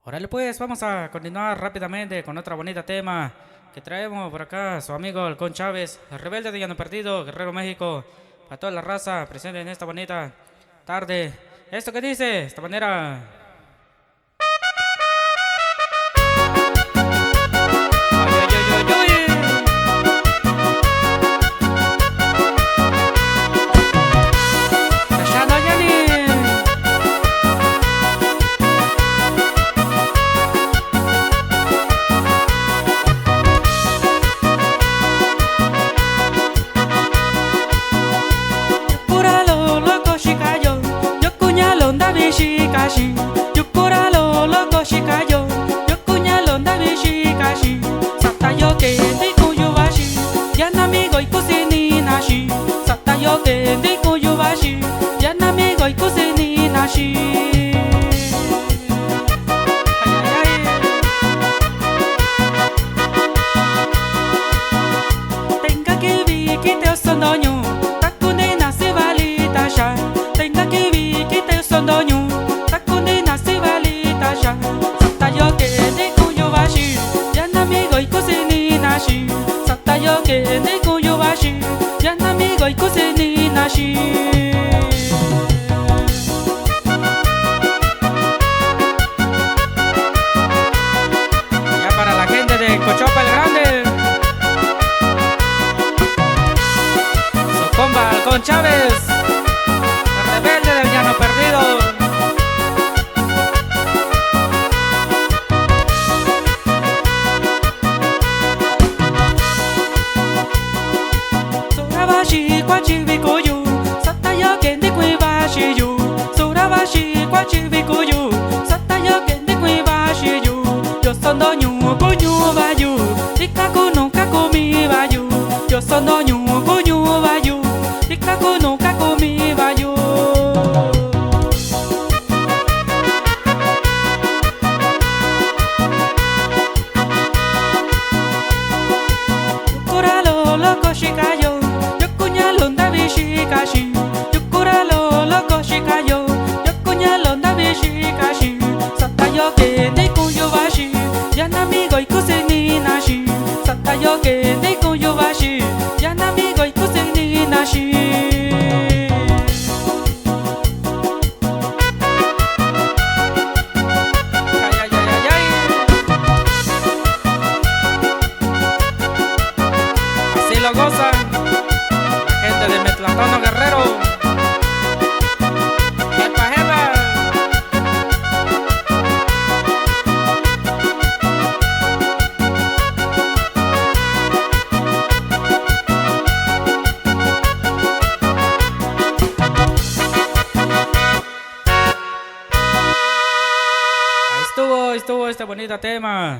Órale pues, vamos a continuar rápidamente con otro bonito tema que traemos por acá, su amigo Halcón Chávez, el rebelde de Llano Perdido, Guerrero México, para toda la raza presente en esta bonita tarde. ¿Esto qué dice? De esta manera. Ay, ay, ay, ay, ay. Tachando, Yanni. Curalo loco shikayo, yo cuñalo ndavi shikashi. Yo curalo loco shikayo, yo cuñalo ndavi shikashi. Satayo que de kuyubashi, ya namigo y kusini nashi. Satayo que de kuyubashi, ya namigo y kusini nashi. Ay, ay, ay. Tenga que vi que te osondoño. Tenga que vi que te sondonyo, takune nasi valita sha. Satayo que de kuyo bashi, ya namigo y kusini nashi. Satayo que de kuyo bashi, ya namigo y kusini nashi. Ya para la gente de Cochopa el Grande, su compa Halcón Chávez, rebelde del Llano Perdido. Surabashi kwachibikuyu, satayo kende kwibashiyu. Surabashi kwachibikuyu, satayo kende kwibashiyu. Yo sono nyu kunyu bayu, ikaku nunca kumi bayu. Yo sono nyu kunyu bayu, ikaku nunca kumi bayu. Shikayo, yo cuñalo ndavi shikashi. Yo curalo loco shikayo, yo cuñalo ndavi shikashi. Satayo que de kuyo bashi, ya namigo y kusini nashi. Satayo que de kuyo bashi, ya namigo y kusini nashi. Ay, ay, ay, ay, ay. Así lo gozan gente de Metlatono Guerrero. Jepa, jepa. Ahí estuvo este bonito tema.